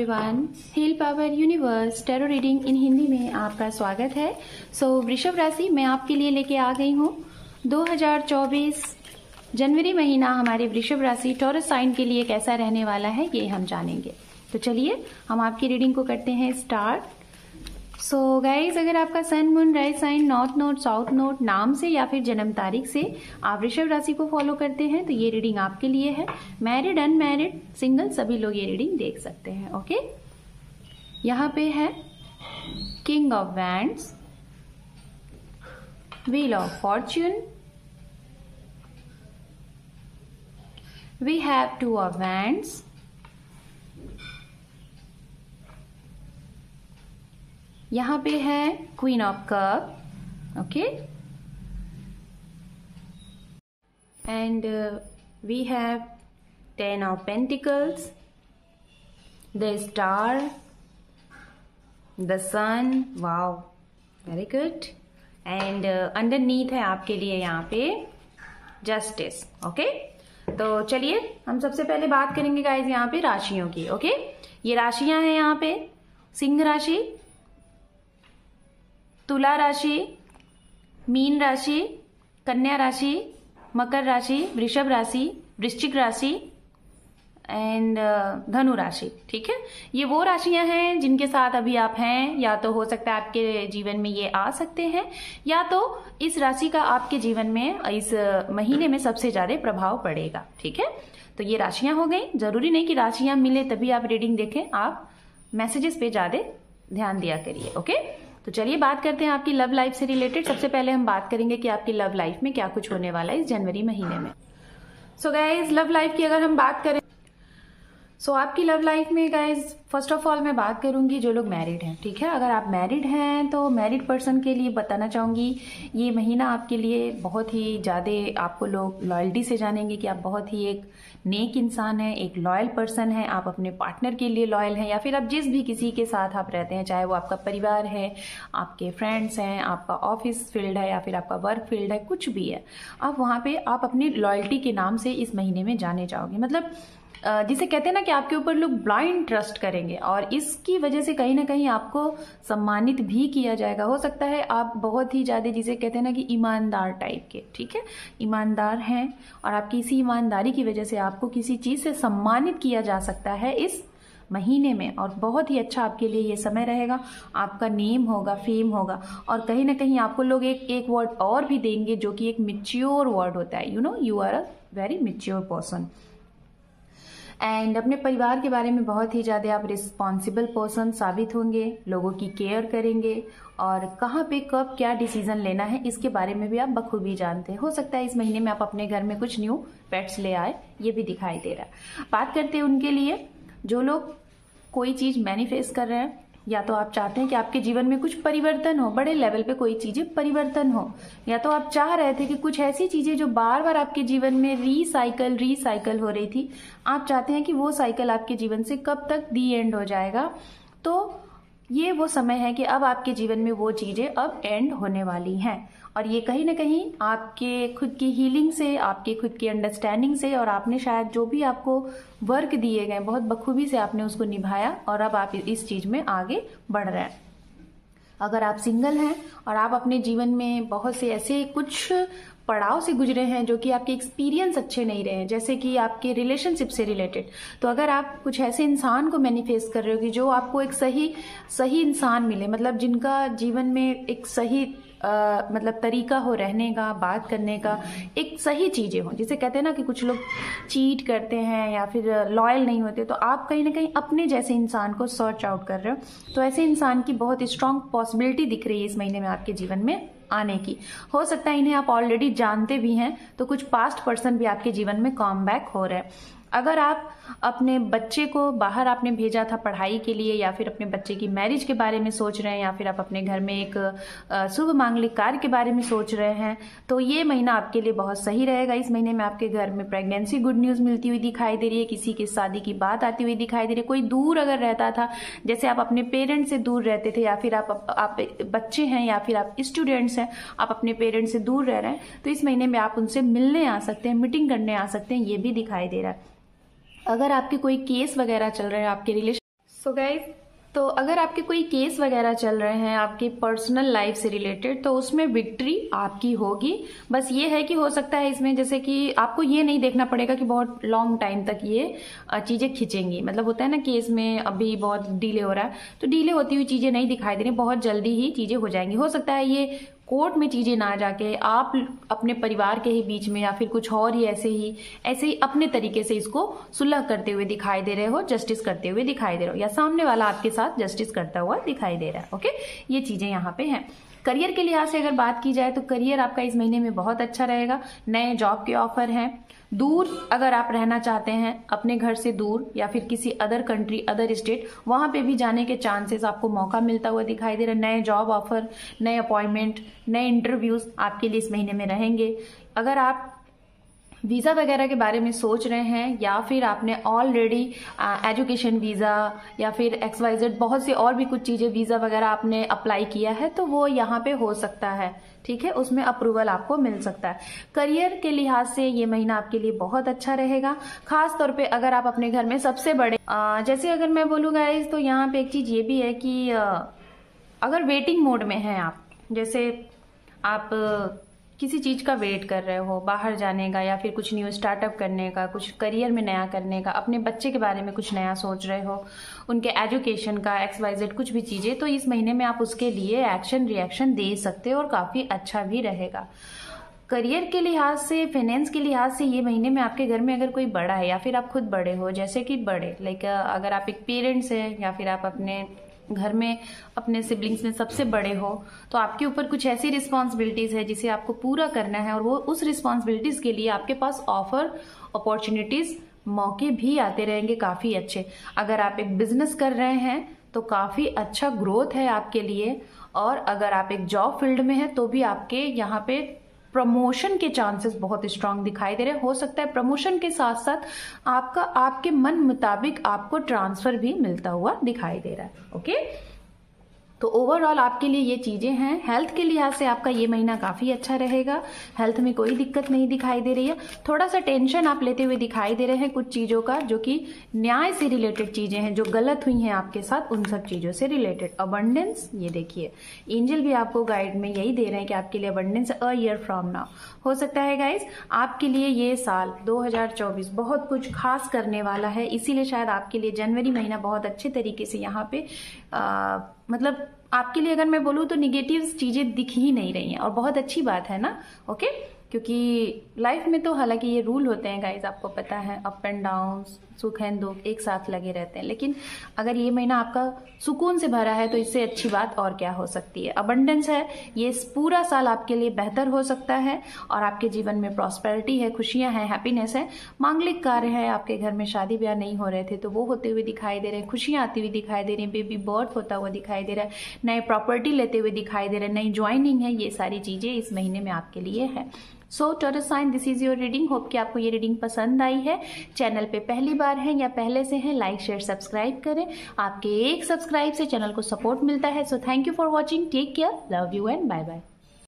Everyone, heal power universe tarot reading in Hindi में आपका स्वागत है। वृषभ राशि मैं आपके लिए लेके आ गई हूँ 2024 जनवरी महीना हमारे वृषभ राशि टॉरस साइन के लिए कैसा रहने वाला है ये हम जानेंगे। तो चलिए हम आपकी रीडिंग को करते हैं स्टार्ट। गाइज, अगर आपका sun moon rise sign north node south node नाम से या फिर जन्म तारीख से आप वृषभ राशि को फॉलो करते हैं तो ये रीडिंग आपके लिए है। मैरिड अनमैरिड सिंगल सभी लोग ये रीडिंग देख सकते हैं। ओके, यहाँ पे है king of wands, wheel of fortune, we have two of wands, यहां पे है queen of cup. Okay, and we have 10 of pentacles, the star, the sun. Wow, very good. And underneath है आपके लिए यहाँ पे जस्टिस। ओके, तो चलिए हम सबसे पहले बात करेंगे गाइज यहाँ पे राशियों की। ओके, ये राशियां हैं यहाँ पे सिंह राशि, तुला राशि, मीन राशि, कन्या राशि, मकर राशि, वृषभ राशि, वृश्चिक राशि एंड धनु राशि। ठीक है, ये वो राशियां हैं जिनके साथ अभी आप हैं, या तो हो सकता है आपके जीवन में ये आ सकते हैं, या तो इस राशि का आपके जीवन में इस महीने में सबसे ज्यादा प्रभाव पड़ेगा। ठीक है, तो ये राशियां हो गई। जरूरी नहीं कि राशियां मिले तभी आप रीडिंग देखें, आप मैसेजेस पे ज्यादा ध्यान दिया करिए। ओके, तो चलिए बात करते हैं आपकी लव लाइफ से रिलेटेड। सबसे पहले हम बात करेंगे कि आपकी लव लाइफ में क्या कुछ होने वाला है इस जनवरी महीने में। गाइज, लव लाइफ की अगर हम बात करें आपकी लव लाइफ में गाइज फर्स्ट ऑफ ऑल मैं बात करूंगी जो लोग मैरिड हैं। ठीक है, अगर आप मैरिड हैं तो मैरिड पर्सन के लिए बताना चाहूंगी ये महीना आपके लिए बहुत ही ज्यादा, आपको लोग लॉयल्टी से जानेंगे कि आप बहुत ही एक नेक इंसान हैं, एक लॉयल पर्सन है। आप अपने पार्टनर के लिए लॉयल हैं, या फिर आप जिस भी किसी के साथ आप रहते हैं, चाहे वो आपका परिवार है, आपके फ्रेंड्स हैं, आपका ऑफिस फील्ड है या फिर आपका वर्क फील्ड है, कुछ भी है, आप वहां पे आप अपनी लॉयल्टी के नाम से इस महीने में जाने जाओगे। मतलब जिसे कहते हैं ना कि आपके ऊपर लोग ब्लाइंड ट्रस्ट करेंगे और इसकी वजह से कहीं ना कहीं आपको सम्मानित भी किया जाएगा। हो सकता है आप बहुत ही ज्यादा, जिसे कहते हैं ना कि ईमानदार टाइप के, ठीक है, ईमानदार हैं और आपकी इसी ईमानदारी की वजह से आपको किसी चीज से सम्मानित किया जा सकता है इस महीने में, और बहुत ही अच्छा आपके लिए ये समय रहेगा। आपका नेम होगा, फेम होगा, और कहीं ना कहीं आपको लोग एक वर्ड और भी देंगे जो कि एक मैच्योर वर्ड होता है। You are a very mature person. And अपने परिवार के बारे में बहुत ही ज्यादा आप रिस्पॉन्सिबल पर्सन साबित होंगे, लोगों की केयर करेंगे और कहाँ पे कब क्या डिसीजन लेना है इसके बारे में भी आप बखूबी जानते हैं। हो सकता है इस महीने में आप अपने घर में कुछ न्यू पेट्स ले आए, ये भी दिखाई दे रहा है। बात करते हैं उनके लिए जो लोग कोई चीज मैनिफेस्ट कर रहे हैं, या तो आप चाहते हैं कि आपके जीवन में कुछ परिवर्तन हो, बड़े लेवल पे कोई चीजें परिवर्तन हो, या तो आप चाह रहे थे कि कुछ ऐसी चीजें जो बार बार आपके जीवन में रिसाइकल हो रही थी, आप चाहते हैं कि वो साइकिल आपके जीवन से कब तक दी एंड हो जाएगा। तो ये वो समय है कि अब आपके जीवन में वो चीजें अब एंड होने वाली हैं, और ये कहीं ना कहीं आपके खुद की हीलिंग से, आपके खुद की अंडरस्टैंडिंग से, और आपने शायद जो भी आपको वर्क दिए गए बहुत बखूबी से आपने उसको निभाया और अब आप इस चीज में आगे बढ़ रहे हैं। अगर आप सिंगल हैं और आप अपने जीवन में बहुत से ऐसे कुछ पड़ाव से गुजरे हैं जो कि आपके एक्सपीरियंस अच्छे नहीं रहे हैं, जैसे कि आपके रिलेशनशिप से रिलेटेड, तो अगर आप कुछ ऐसे इंसान को मैनिफेस्ट कर रहे हो कि जो आपको एक सही इंसान मिले, मतलब जिनका जीवन में एक सही मतलब तरीका हो रहने का, बात करने का, एक सही चीजें हो, जिसे कहते हैं ना कि कुछ लोग चीट करते हैं या फिर लॉयल नहीं होते, तो आप कहीं ना कहीं अपने जैसे इंसान को सर्च आउट कर रहे हो। तो ऐसे इंसान की बहुत स्ट्रांग पॉसिबिलिटी दिख रही है इस महीने में आपके जीवन में आने की। हो सकता है इन्हें आप ऑलरेडी जानते भी हैं, तो कुछ पास्ट पर्सन भी आपके जीवन में कम बैक हो रहे हैं। अगर आप अपने बच्चे को बाहर आपने भेजा था पढ़ाई के लिए, या फिर अपने बच्चे की मैरिज के बारे में सोच रहे हैं, या फिर आप अपने घर में एक शुभ मांगलिक कार्य के बारे में सोच रहे हैं, तो ये महीना आपके लिए बहुत सही रहेगा। इस महीने में आपके घर में प्रेगनेंसी गुड न्यूज मिलती हुई दिखाई दे रही है, किसी की शादी की बात आती हुई दिखाई दे रही है। कोई दूर अगर रहता था, जैसे आप अपने पेरेंट्स से दूर रहते थे, या फिर आप बच्चे हैं या फिर आप स्टूडेंट्स हैं, आप अपने पेरेंट्स से दूर रह रहे हैं, तो इस महीने में आप उनसे मिलने आ सकते हैं, मीटिंग करने आ सकते हैं, ये भी दिखाई दे रहा है। अगर आपके कोई केस वगैरह चल रहे हैं आपके रिलेशन, सो गाइज, तो अगर आपके कोई केस वगैरह चल रहे हैं आपकी पर्सनल लाइफ से रिलेटेड, तो उसमें विक्ट्री आपकी होगी। बस ये है कि हो सकता है इसमें जैसे कि आपको ये नहीं देखना पड़ेगा कि बहुत लॉन्ग टाइम तक ये चीजें खिंचेंगी। मतलब होता है ना केस में अभी बहुत डिले हो रहा है, तो डिले होती हुई चीजें नहीं दिखाई दे रही, बहुत जल्दी ही चीजें हो जाएंगी। हो सकता है ये कोर्ट में चीजें ना जाके आप अपने परिवार के ही बीच में या फिर कुछ और ही ऐसे ही अपने तरीके से इसको सुलह करते हुए दिखाई दे रहे हो, जस्टिस करते हुए दिखाई दे रहे हो, या सामने वाला आपके साथ जस्टिस करता हुआ दिखाई दे रहा है। ओके, ये चीजें यहाँ पे हैं। करियर के लिहाज से अगर बात की जाए तो करियर आपका इस महीने में बहुत अच्छा रहेगा। नए जॉब के ऑफर हैं। दूर अगर आप रहना चाहते हैं अपने घर से दूर या फिर किसी अदर कंट्री, अदर स्टेट, वहां पे भी जाने के चांसेस आपको मौका मिलता हुआ दिखाई दे रहा है। नए जॉब ऑफर, नए अपॉइंटमेंट, नए इंटरव्यूज आपके लिए इस महीने में रहेंगे। अगर आप वीजा वगैरह के बारे में सोच रहे हैं या फिर आपने ऑलरेडी एजुकेशन वीजा या फिर XYZ बहुत सी और भी कुछ चीजें वीजा वगैरह आपने अप्लाई किया है, तो वो यहाँ पे हो सकता है। ठीक है, उसमें अप्रूवल आपको मिल सकता है। करियर के लिहाज से ये महीना आपके लिए बहुत अच्छा रहेगा। खास तौर पे अगर आप अपने घर में सबसे बड़े, जैसे अगर मैं बोलूँ गाइस, तो यहाँ पे एक चीज ये भी है कि अगर वेटिंग मोड में हैं आप, जैसे आप किसी चीज का वेट कर रहे हो, बाहर जाने का या फिर कुछ न्यू स्टार्टअप करने का, कुछ करियर में नया करने का, अपने बच्चे के बारे में कुछ नया सोच रहे हो, उनके एजुकेशन का, XYZ कुछ भी चीजें, तो इस महीने में आप उसके लिए एक्शन रिएक्शन दे सकते हो और काफी अच्छा भी रहेगा। करियर के लिहाज से, फाइनेंस के लिहाज से ये महीने में आपके घर में अगर कोई बड़ा है या फिर आप खुद बड़े हो, जैसे कि बड़े लाइक अगर आप एक पेरेंट्स हैं या फिर आप अपने घर में अपने सिबलिंग्स में सबसे बड़े हो, तो आपके ऊपर कुछ ऐसी रिस्पॉन्सिबिलिटीज है जिसे आपको पूरा करना है, और वो उस रिस्पॉन्सिबिलिटीज के लिए आपके पास ऑफर, अपॉर्चुनिटीज, मौके भी आते रहेंगे काफी अच्छे। अगर आप एक बिजनेस कर रहे हैं तो काफी अच्छा ग्रोथ है आपके लिए, और अगर आप एक जॉब फील्ड में हैं तो भी आपके यहाँ पे प्रमोशन के चांसेस बहुत स्ट्रांग दिखाई दे रहे हैं। हो सकता है प्रमोशन के साथ साथ आपके मन मुताबिक आपको ट्रांसफर भी मिलता हुआ दिखाई दे रहा है। ओके, तो ओवरऑल आपके लिए ये चीजें हैं। हेल्थ के लिहाज से आपका ये महीना काफी अच्छा रहेगा। हेल्थ में कोई दिक्कत नहीं दिखाई दे रही है। थोड़ा सा टेंशन आप लेते हुए दिखाई दे रहे हैं कुछ चीजों का, जो कि न्याय से रिलेटेड चीजें हैं, जो गलत हुई हैं आपके साथ, उन सब चीजों से रिलेटेड। अबंडेंस, ये देखिए एंजल भी आपको गाइड में यही दे रहे हैं कि आपके लिए abundance a year from now. हो सकता है गाइज आपके लिए ये साल 2024 बहुत कुछ खास करने वाला है, इसीलिए शायद आपके लिए जनवरी महीना बहुत अच्छे तरीके से यहाँ पे मतलब आपके लिए अगर मैं बोलूँ तो निगेटिव चीजें दिख ही नहीं रही हैं, और बहुत अच्छी बात है ना। ओके, क्योंकि लाइफ में तो हालांकि ये रूल होते हैं गाइज, आपको पता है, अप एंड डाउन, सुख एंड दुख एक साथ लगे रहते हैं, लेकिन अगर ये महीना आपका सुकून से भरा है तो इससे अच्छी बात और क्या हो सकती है। अबंडेंस है, ये पूरा साल आपके लिए बेहतर हो सकता है, और आपके जीवन में प्रॉस्पेरिटी है, खुशियां हैं, हैप्पीनेस है। मांगलिक कार्य है, आपके घर में शादी ब्याह नहीं हो रहे थे तो वो होते हुए दिखाई दे रहे हैं, खुशियां आती हुई दिखाई दे रही हैं, बेबी बर्थ होता हुआ दिखाई दे रहा है, नए प्रॉपर्टी लेते हुए दिखाई दे रहे हैं, नई ज्वाइनिंग है, ये सारी चीजें इस महीने में आपके लिए है। So Taurus sign, this is your reading. Hope कि आपको ये रीडिंग पसंद आई है। चैनल पे पहली बार है या पहले से है, लाइक शेयर सब्सक्राइब करें। आपके एक सब्सक्राइब से चैनल को सपोर्ट मिलता है। So thank you for watching, take care, love you and bye bye.